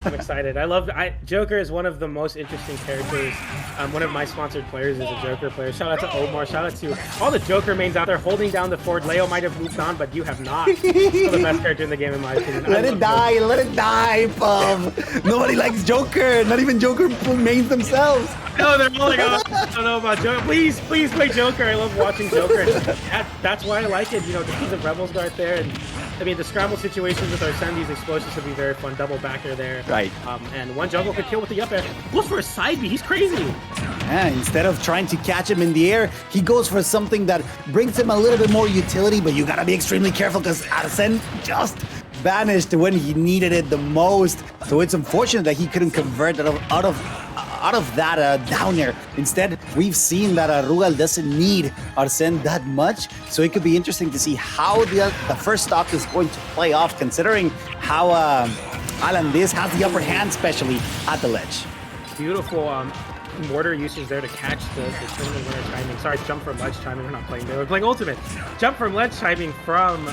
I'm excited. Joker is one of the most interesting characters. One of my sponsored players is a Joker player. Shout out to Omar. Shout out to all the Joker mains out there holding down the fort. Leo might have moved on, but you have not. Still the best character in the game, in my opinion. Let it die, Pum. Nobody likes Joker. Not even Joker mains themselves. No, they're all like, oh, I don't know about Joker. Please play Joker. I love watching Joker. That's why I like it. You know, the Rebels guard there, and I mean the scramble situations with Arsene, these explosions would be very fun. Double backer there. Right. And one jungle could kill with the up air. Goes for a side B. He's crazy. Yeah, instead of trying to catch him in the air, he goes for something that brings him a little bit more utility, but you gotta be extremely careful because Arsene just vanished when he needed it the most. So it's unfortunate that he couldn't convert out of that down air. Instead, we've seen that Rugal doesn't need Arsene that much, so it could be interesting to see how the first stock is going to play off, considering how AlanDiss has the upper hand, especially at the ledge. Beautiful mortar usage there to catch the tournament winner timing. Sorry, jump from ledge timing. We're not playing there. We're playing ultimate. Jump from ledge timing from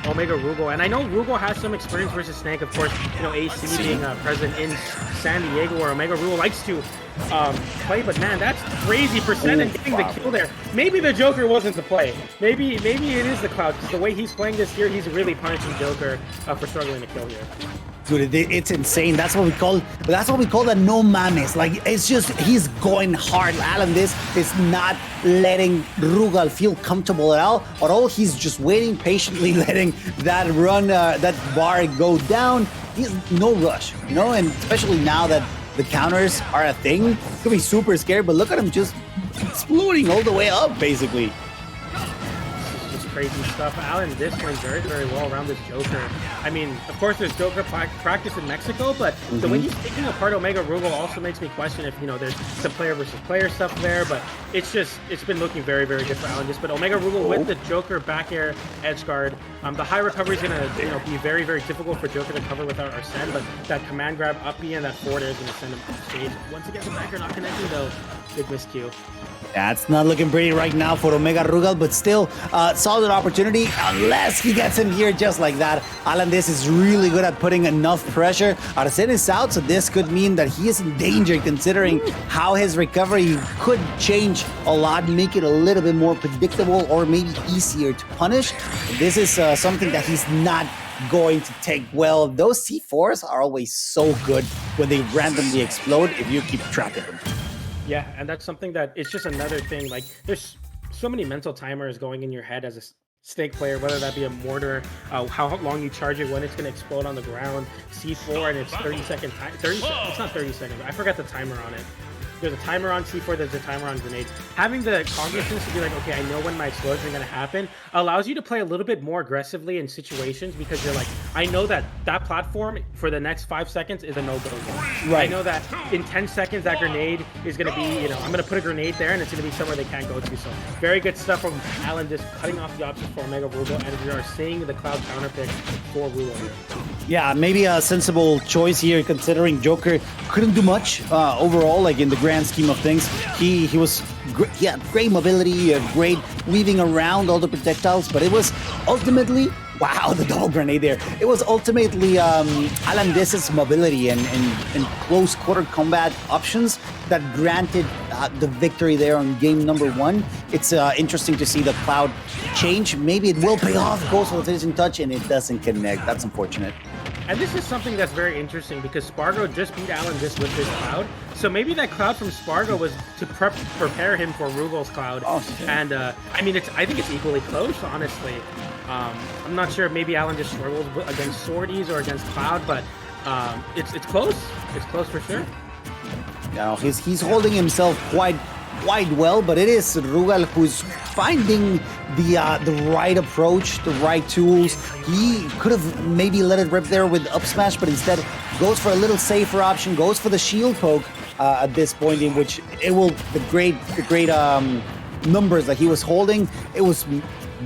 Omega Rugal. And I know Rugal has some experience versus Snake. Of course, you know, AC being present in San Diego where Omega Rugal likes to play. But man, that's crazy percent and getting the kill there. Maybe the Joker wasn't the play. Maybe it is the Cloud, because the way he's playing this year, he's really punishing Joker for struggling to kill here. Dude, it's insane. That's what we call the no mames. Like, it's just, he's going hard. AlanDiss is not letting Rugal feel comfortable at all. He's just waiting patiently, letting that that bar go down. He's no rush, you know, and especially now that the counters are a thing, it could be super scary, but look at him just exploding all the way up, basically. Crazy stuff. AlanDiss playing very, very well around this Joker. I mean, of course, there's Joker practice in Mexico, but the way he's taking apart Omega Rugal also makes me question if, you know, there's some player versus player stuff there, but it's been looking very, very good for AlanDiss. But Omega Rugal with the Joker back air edge guard, the high recovery is going to, you know, be very, very difficult for Joker to cover without Arsene, but that command grab up B and that forward air is going to send him off stage. Once again, the back air not connecting though. Big miscue. That's not looking pretty right now for Omega Rugal, but still solid opportunity unless he gets him here just like that. AlanDiss is really good at putting enough pressure. Arsene is out, so this could mean that he is in danger considering how his recovery could change a lot, make it a little bit more predictable or maybe easier to punish. This is something that he's not going to take well. Those C4s are always so good when they randomly explode if you keep track of them. Yeah, and that's something that it's just another thing. Like, there's so many mental timers going in your head as a Snake player, whether that be a mortar, how long you charge it, when it's going to explode on the ground, C4, and it's 30-second time. It's not 30 seconds. I forgot the timer on it. There's a timer on C4, there's a timer on grenades. Having the cognizance to be like, okay, I know when my explosion is going to happen, allows you to play a little bit more aggressively in situations because you're like, I know that platform for the next 5 seconds is a no-go zone. Right. I know that in 10 seconds that grenade is going to be, you know, I'm going to put a grenade there and it's going to be somewhere they can't go to. So very good stuff from AlanDiss, cutting off the options for Omega Rugal, and we are seeing the Cloud counter pick for Rugal here. Yeah, maybe a sensible choice here considering Joker couldn't do much overall, like in the grand scheme of things. He had great mobility, great weaving around all the projectiles, but it was ultimately, wow, the double grenade there. It was ultimately AlanDiss's mobility and close quarter combat options that granted the victory there on game number 1. It's interesting to see the Cloud change. Maybe it will pay off, goes for the finishing touch, and it doesn't connect. That's unfortunate. And this is something that's very interesting because Spargo just beat AlanDiss with this Cloud. So maybe that Cloud from Spargo was to prepare him for Rugal's Cloud. Oh, and I mean, I think it's equally close, honestly. I'm not sure if maybe AlanDiss struggles against Swordies or against Cloud, but it's close. It's close for sure. No, he's holding himself quite well, but it is Rugal who's finding the right approach, the right tools. He could have maybe let it rip there with up smash, but instead goes for a little safer option, goes for the shield poke at this point, in which it will the great numbers that he was holding. It was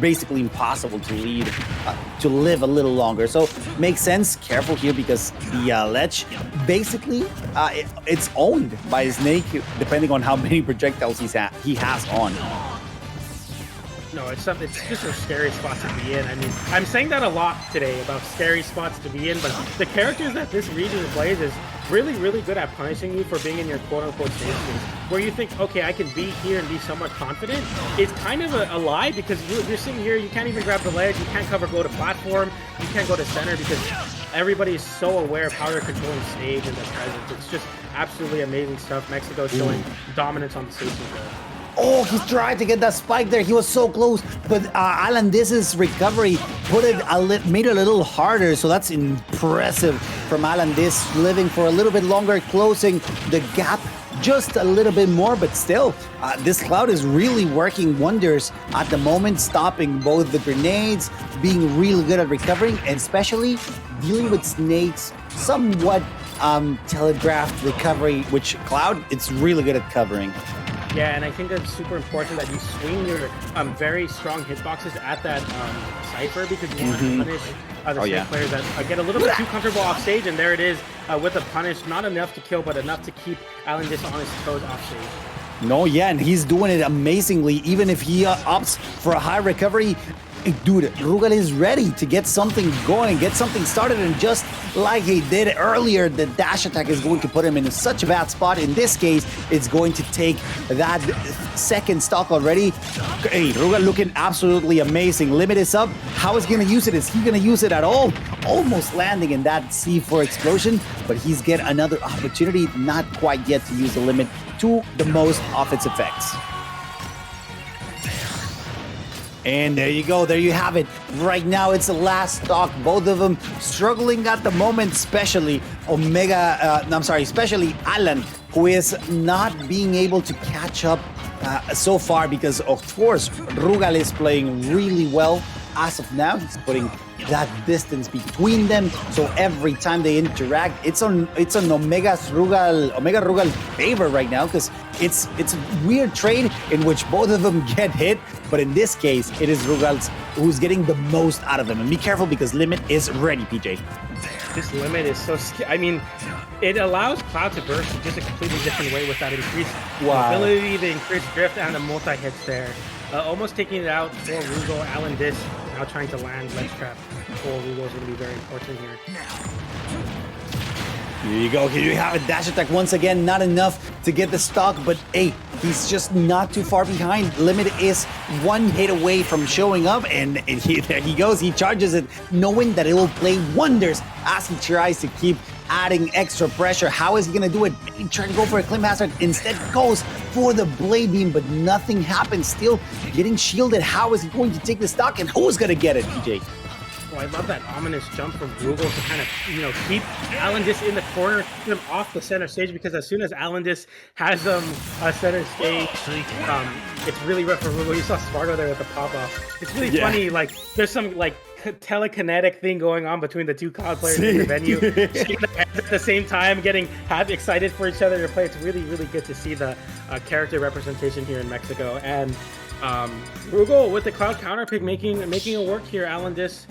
basically impossible to live a little longer. So makes sense. Careful here because the ledge basically it's owned by Snake depending on how many projectiles he has on. No, it's something. It's just a scary spot to be in. I mean, I'm saying that a lot today about scary spots to be in, but the characters that this region plays is really, really good at punishing you for being in your quote-unquote safe space. Where you think, okay, I can be here and be somewhat confident. It's kind of a lie because you're sitting here, you can't even grab the ledge, you can't cover go to platform, you can't go to center because everybody is so aware of how they're controlling stage and their presence. It's just absolutely amazing stuff. Mexico showing dominance on the stage as well. Oh, he's trying to get that spike there. He was so close, but AlanDiss's recovery made it a little harder. So that's impressive from AlanDiss, living for a little bit longer, closing the gap just a little bit more. But still, this Cloud is really working wonders at the moment, stopping both the grenades, being really good at recovering, and especially dealing with Snake's somewhat telegraphed recovery, which Cloud, it's really good at covering. Yeah, and I think that's super important that you swing your very strong hitboxes at that Cypher because you want to punish the Snake players that get a little bit too comfortable off stage, and there it is with a punish, not enough to kill, but enough to keep AlanDiss on his toes off stage. No, yeah, and he's doing it amazingly, even if he opts for a high recovery. Dude, Rugal is ready to get something going, get something started, and just like he did earlier, the dash attack is going to put him in such a bad spot. In this case, it's going to take that second stock already. Hey, Rugal looking absolutely amazing. Limit is up. How is he going to use it? Is he going to use it at all? Almost landing in that C4 explosion, but he's get another opportunity, not quite yet to use the limit to the most of its effects. And there you go. There you have it. Right now, it's the last stock. Both of them struggling at the moment, especially especially Alan, who is not being able to catch up so far because, of course, Rugal is playing really well as of now. He's putting that distance between them, so every time they interact, it's on Omega Rugal favor right now because it's a weird trade in which both of them get hit, but in this case, it is Rugal's who's getting the most out of him. And be careful because Limit is ready, PJ. This Limit is so I mean, it allows Cloud to burst in just a completely different way with that increased mobility, the increased drift, and the multi-hits there. Almost taking it out for O'Rugal. AlanDiss now trying to land ledge trap for O'Rugal is going to be very important here. Here you go. Here you have it. Dash attack once again. Not enough to get the stock, but hey, he's just not too far behind. Limit is one hit away from showing up, and there he goes. He charges it, knowing that it will play wonders as he tries to keep adding extra pressure. How is he going to do it? He tried to go for a Climb Hazard. Instead goes for the Blade Beam, but nothing happens. Still getting shielded. How is he going to take the stock, and who's going to get it, PJ? Oh, I love that ominous jump from Rugal to kind of, keep AlanDiss in the corner, get him off the center stage, because as soon as AlanDiss has a center stage, it's really rough for Rugal. You saw Spargo there with the pop-off. It's really funny, like, there's some, like, telekinetic thing going on between the two Cloud players in the venue. At the same time, getting excited for each other to play. It's really, really good to see the character representation here in Mexico. And Rugal with the Cloud counter pick making it work here. AlanDiss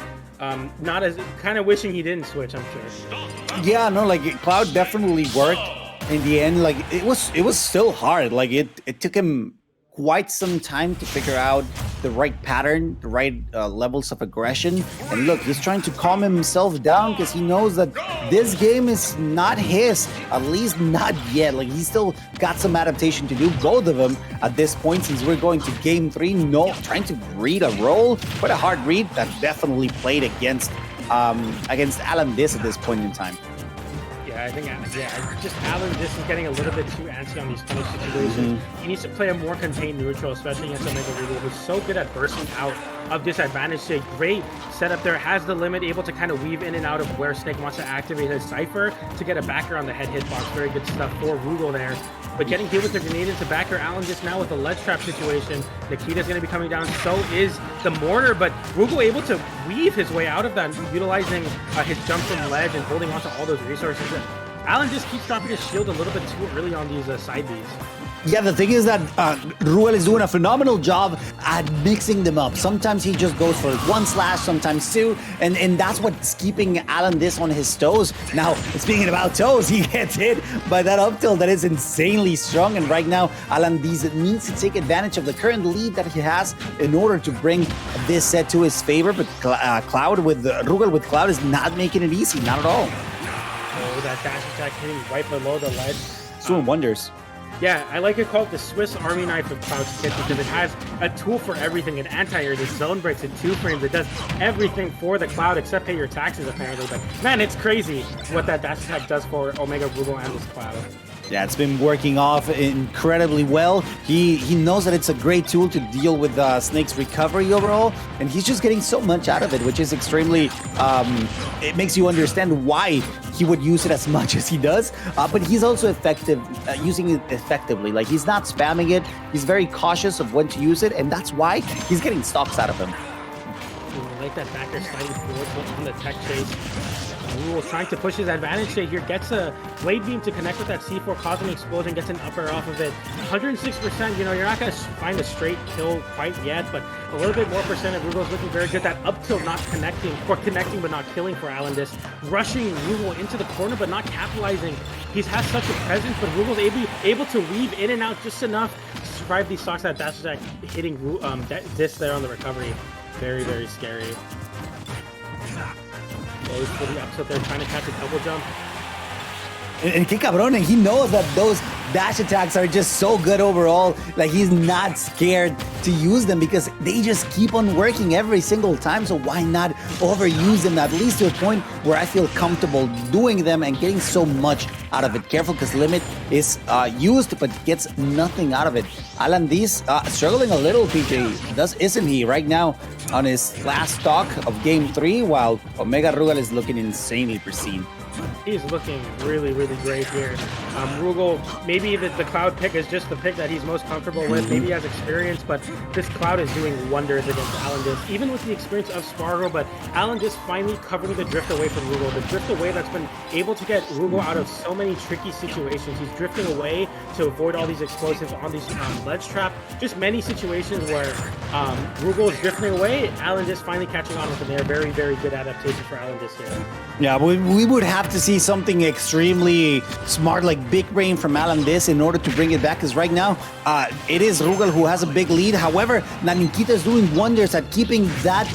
not as kind of wishing he didn't switch, I'm sure. Yeah, no, like Cloud definitely worked in the end. Like it was still hard. Like it took him quite some time to figure out the right pattern, the right levels of aggression. And look, he's trying to calm himself down because he knows that this game is not his, at least not yet. Like he's still got some adaptation to do, both of them at this point, since we're going to game 3. No, trying to read a roll, but a hard read that definitely played against AlanDiss at this point in time. I think, just AlanDiss is getting a little bit too antsy on these punish situations. He needs to play a more contained neutral, especially against Omega Rugal, who's so good at bursting out of disadvantage. A great setup there, has the limit, able to kind of weave in and out of where Snake wants to activate his Cypher to get a backer on the head hitbox. Very good stuff for Rugal there. But getting hit with the grenade into backer, AlanDiss now with a ledge trap situation. Nikita's going to be coming down, so is the mortar, but Rugal able to weave his way out of that, utilizing his jump from ledge and holding onto all those resources. AlanDiss keeps dropping his shield a little bit too early on these side Bs. Yeah, the thing is that Rugal is doing a phenomenal job at mixing them up. Sometimes he just goes for one slash, sometimes two, and that's what's keeping AlanDiss on his toes. Now, speaking about toes, he gets hit by that up tilt that is insanely strong, and right now, AlanDiss needs to take advantage of the current lead that he has in order to bring this set to his favor, but Rugal with Cloud is not making it easy, not at all. Oh, that dash attack hitting right below the ledge. It's doing wonders. Yeah, I like to call it the Swiss Army knife of Cloud's kit because it has a tool for everything. It anti-airs, it zone breaks, it two frames, it does everything for the Cloud except pay your taxes apparently. But man, it's crazy what that dash attack does for Omega Rugal and this Cloud. Yeah, it's been working off incredibly well. He knows that it's a great tool to deal with Snake's recovery overall, and he's just getting so much out of it, which is extremely, it makes you understand why he would use it as much as he does, but he's also effective, using it effectively. Like, he's not spamming it, he's very cautious of when to use it, and that's why he's getting stocks out of him. I like that backer sliding forward from the tech chase. Rugal trying to push his advantage here, gets a Blade Beam to connect with that C4, causing an explosion, gets an upper off of it. 106%, you know, you're not going to find a straight kill quite yet, but a little bit more percent of Rugal's looking very good. That up tilt not connecting, or connecting but not killing for AlanDiss. Rushing Rugal into the corner but not capitalizing. He has such a presence, but Rugal's able to weave in and out just enough to survive these stocks. That dash attack hitting Diss there on the recovery. Very, very scary. Goes for the up tilt there, trying to catch a double jump. And que cabrón, he knows that those dash attacks are just so good overall. Like, he's not scared to use them because they just keep on working every single time. So why not overuse them, at least to a point where I feel comfortable doing them and getting so much out of it. Careful, because Limit is used but gets nothing out of it. AlanDiss struggling a little, PJ, isn't he, right now on his last stock of Game 3, while Omega Rugal is looking insanely pristine. He's looking really, really great here. Rugal, maybe the Cloud pick is just the pick that he's most comfortable with. Maybe he has experience, but this Cloud is doing wonders against AlanDiss, even with the experience of Spargo. But AlanDiss finally covering the drift away from Rugal, the drift away that's been able to get Rugal out of so many tricky situations. He's drifting away to avoid all these explosives on these ledge trap. Just many situations where Rugal is drifting away. AlanDiss finally catching on with him there. Very, very good adaptation for AlanDiss here. Yeah, we would have to see something extremely smart, like big brain from AlanDiss in order to bring it back, because right now it is Rugal who has a big lead. However, Nanikita is doing wonders at keeping that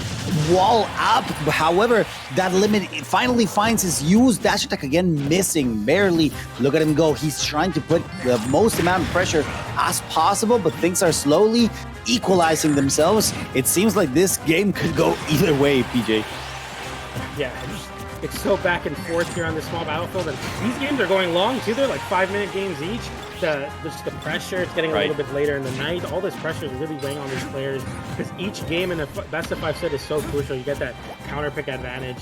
wall up. However, that Limit finally finds his use. Dash attack again missing, barely. Look at him go. He's trying to put the most amount of pressure as possible, but things are slowly equalizing themselves. It seems like this game could go either way, PJ. Yeah, it's so back and forth here on this small battlefield, and these games are going long too. They're like 5-minute games each. Just the pressure, it's getting a little bit later in the night. All this pressure is really weighing on these players because each game in the best of 5 set is so crucial. You get that counter pick advantage.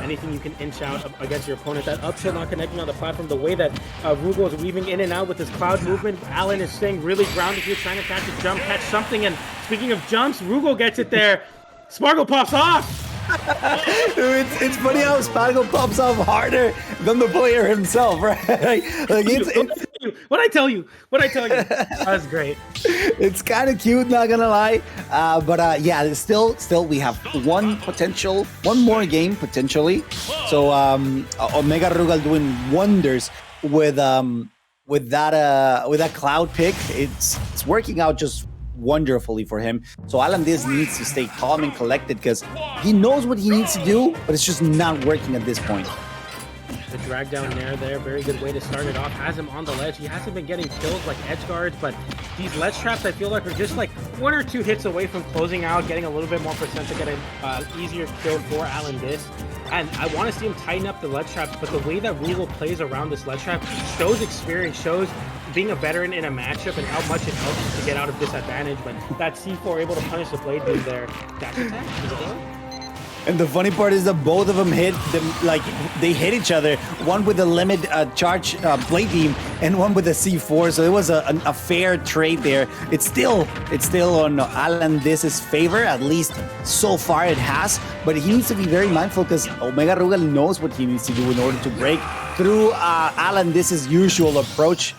Anything you can inch out against your opponent. That up tilt not connecting on the platform. The way that Rugal is weaving in and out with his Cloud movement. Alan is staying really grounded here, trying to catch a jump, catch something. And speaking of jumps, Rugal gets it there. Spargo pops off. It's funny how Spargo pops off harder than the player himself, right? What I tell you? That was great. It's kind of cute, not gonna lie. But yeah, still we have one more game potentially. So Omega Rugal doing wonders with that Cloud pick. It's working out just wonderfully for him. So AlanDiss needs to stay calm and collected because he knows what he needs to do, but it's just not working at this point. The drag down nair there, very good way to start it off. Has him on the ledge. He hasn't been getting kills like edge guards, but these ledge traps I feel like are just like 1 or 2 hits away from closing out, getting a little bit more percent to get an easier kill for AlanDiss. And I want to see him tighten up the ledge traps, but the way that Rugal plays around this ledge trap shows experience, shows being a veteran in a matchup and how much it helps to get out of disadvantage. But that C4 able to punish the Blade Beam there. Dash attack? Is it going? And the funny part is that both of them they hit each other. One with the limit charge blade beam, and one with the C4. So it was a fair trade there. It's still on AlanDiss's favor, at least so far it has. But he needs to be very mindful because Omega Rugal knows what he needs to do in order to break through AlanDiss's usual approach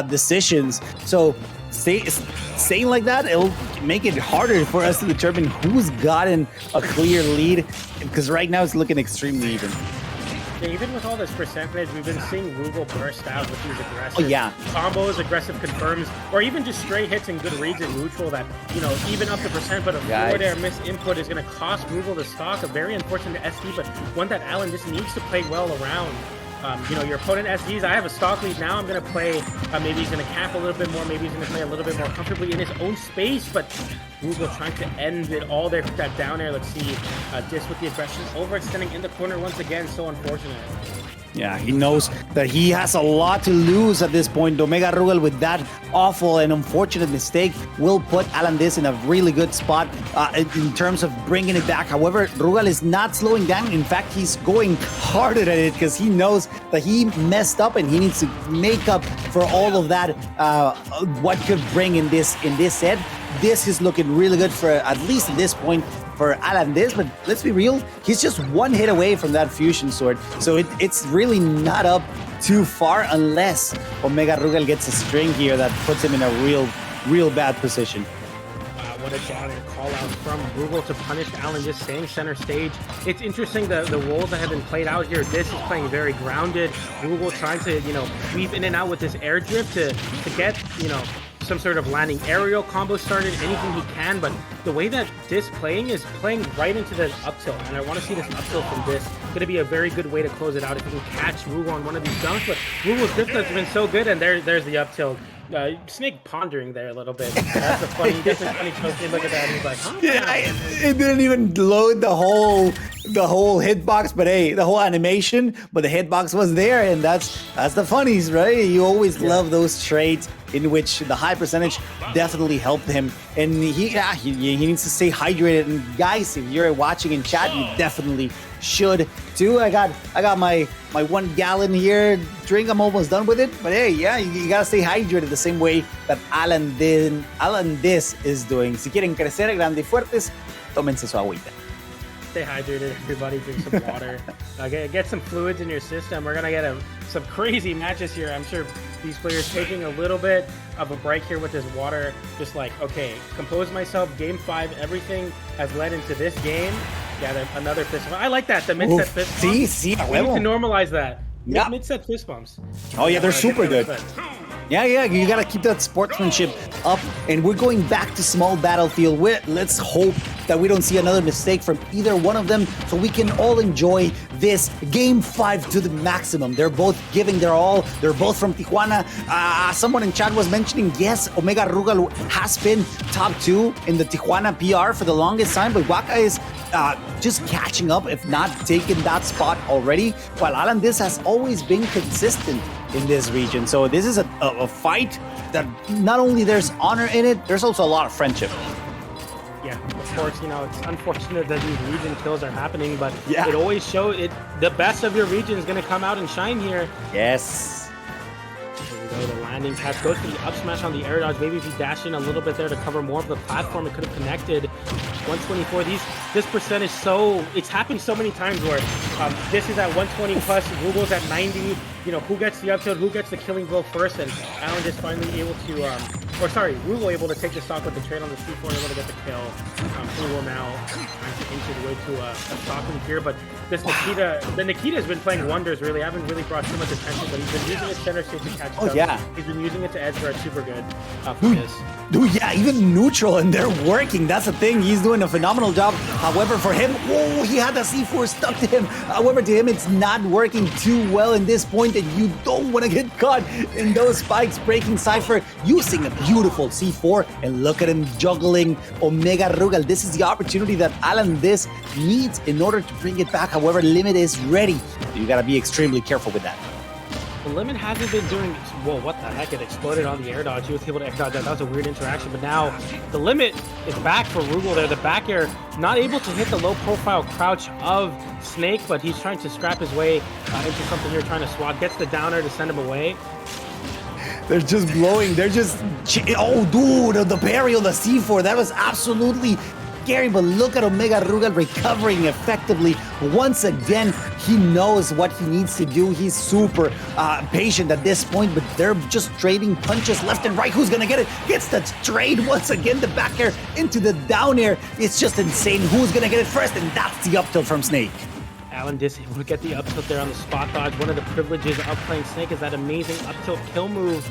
decisions. So saying like that, it'll make it harder for us to determine who's gotten a clear lead, because right now it's looking extremely even. Yeah, even with all this percentage, we've been seeing Rugal burst out with these aggressive combos, aggressive confirms, or even just straight hits and good reads in neutral that, even up the percent, but a forward air miss input is going to cost Rugal the stock. A very unfortunate SD, but one that AlanDiss needs to play well around. Your opponent SDs, I have a stock lead now. I'm going to play, maybe he's going to camp a little bit more. Maybe he's going to play a little bit more comfortably in his own space, but Rugal trying to end it all there with that down air. Let's see, Diss with the aggression, overextending in the corner once again. So unfortunate. Yeah, he knows that he has a lot to lose at this point. Omega Rugal, with that awful and unfortunate mistake, will put AlanDiss in a really good spot in terms of bringing it back. However, Rugal is not slowing down. In fact, he's going harder at it because he knows that he messed up and he needs to make up for all of that, what could bring in this set. This is looking really good for, at least at this point, for AlanDiss, but let's be real, he's just one hit away from that fusion sword, so it's really not up too far unless Omega Rugal gets a string here that puts him in a real bad position. What a down-air call-out from Rugal to punish AlanDiss, staying center stage. It's interesting the roles that have been played out here. Diss is playing very grounded. Rugal trying to, weave in and out with this air drift to get, some sort of landing aerial combo started, anything he can, but the way that Diss is playing right into the up tilt, and I want to see this up tilt from Diss. Going to be a very good way to close it out if you can catch Rugal on one of these dunks, but Rugal's drift has been so good, and there's the up tilt. Snake pondering there a little bit. That's a funny choke. Look at that. He's like, huh? Yeah, it didn't even load the whole hitbox, but hey, the whole animation, but the hitbox was there, and that's the funnies, right? You always love those trades in which the high percentage definitely helped him, and he needs to stay hydrated. And guys, if you're watching in chat, you definitely should too. I got my 1 gallon here drink. I'm almost done with it, but hey, yeah, you gotta stay hydrated the same way that AlanDiss is doing. Si quieren crecer grandes y fuertes, tómense su agüita. Stay hydrated, everybody. Drink some water. Get some fluids in your system. We're gonna get some crazy matches here. I'm sure these players taking a little bit of a break here with this water. Just like, okay, compose myself. Game 5, everything has led into this game. Yeah, another fist bump. I like that. The mid-set fist bump. See, we need to normalize that. Yeah. Mid-set fist bumps. Oh yeah, they're super good. Yeah, you gotta keep that sportsmanship up, and we're going back to small battlefield. Let's hope that we don't see another mistake from either one of them, so we can all enjoy this Game 5 to the maximum. They're both giving their all. They're both from Tijuana. Someone in chat was mentioning, yes, Omega Rugal has been top 2 in the Tijuana PR for the longest time, but Waka is just catching up, if not taking that spot already, while AlanDiss has always been consistent in this region. So this is a fight that not only there's honor in it, there's also a lot of friendship. Yeah, of course, it's unfortunate that these region kills are happening, but it always shows the best of your region is going to come out and shine here. Yes. Here we go, the landing pass goes for the up smash on the air dodge. Maybe if you dash in a little bit there to cover more of the platform, it could have connected. 124, this percentage, it's happened so many times where this is at 120 plus, Rugal's at 90. Who gets the up tilt, who gets the killing blow first, and AlanDiss finally able to, Rugal able to take the stock with the trade on the C4 and able to get the kill. Rugal now trying to inch his way to a stock lead here, but this Nikita's been playing wonders, really. I haven't really brought too much attention, but he's been using his center stage to catch stuff. Yeah. He's been using it to edge guard super good for this. Dude, yeah, even neutral, and they're working. That's the thing. He's doing a phenomenal job. However, for him, he had the C4 stuck to him. However, to him, it's not working too well in this point, and you don't want to get caught in those spikes. Breaking Cypher using a beautiful C4, and look at him juggling Omega Rugal. This is the opportunity that AlanDiss needs in order to bring it back. However, Limit is ready. You gotta be extremely careful with that. The limit hasn't been doing. Whoa, what the heck? It exploded on the air dodge. He was able to air dodge that. That was a weird interaction. But now the limit is back for Rugal there. The back air not able to hit the low profile crouch of Snake, but he's trying to scrap his way into something here, trying to swat. Gets the downer to send him away. They're just blowing. They're just... Oh, dude, the parry on the C4. That was absolutely scary. But look at Omega Rugal recovering effectively. Once again, he knows what he needs to do. He's super patient at this point, but they're just trading punches left and right. Who's going to get it? Gets the trade once again. The back air into the down air. It's just insane. Who's going to get it first? And that's the up tilt from Snake. AlanDiss able to get the up tilt there on the spot dodge. One of the privileges of playing Snake is that amazing up tilt kill move.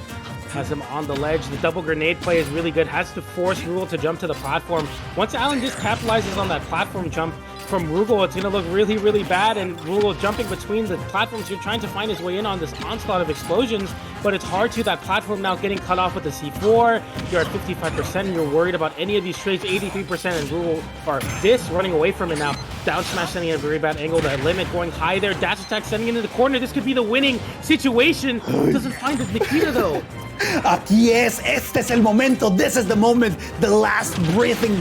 Has him on the ledge. The double grenade play is really good. Has to force Rugal to jump to the platform. Once AlanDiss capitalizes on that platform jump from Rugal, it's going to look really, really bad. And Rugal jumping between the platforms, you're trying to find his way in on this onslaught of explosions, but it's hard to. That platform now getting cut off with the C4. You're at 55%, and you're worried about any of these trades. 83%, and Rugal, or Diss, running away from it now. Down smash sending a very bad angle. The limit going high there. Dash attack sending into the corner. This could be the winning situation. Doesn't find it. Nikita, though. Aquí es, este es el momento, this is the moment, the last breathing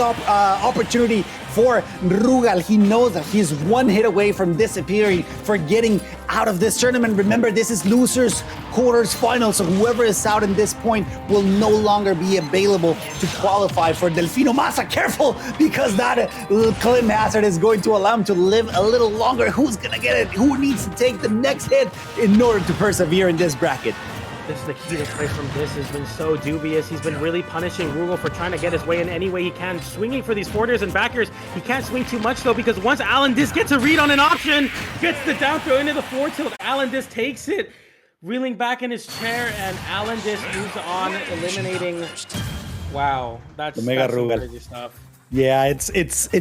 up opportunity for Rugal. He knows that he's one hit away from disappearing, for getting out of this tournament. Remember, this is losers quarters final, so whoever is out in this point will no longer be available to qualify for Delfino Massa. Careful, because that Clem Hazard is going to allow him to live a little longer. Who's gonna get it? Who needs to take the next hit in order to persevere in this bracket? This Nikita play from Diss has been so dubious. He's been really punishing Rugal for trying to get his way in any way he can. Swinging for these forwarders and backers. He can't swing too much, though, because once AlanDiss gets a read on an option, gets the down throw into the forward tilt, AlanDiss takes it, reeling back in his chair, and AlanDiss moves on, eliminating... Wow, that's some crazy stuff. Yeah, it's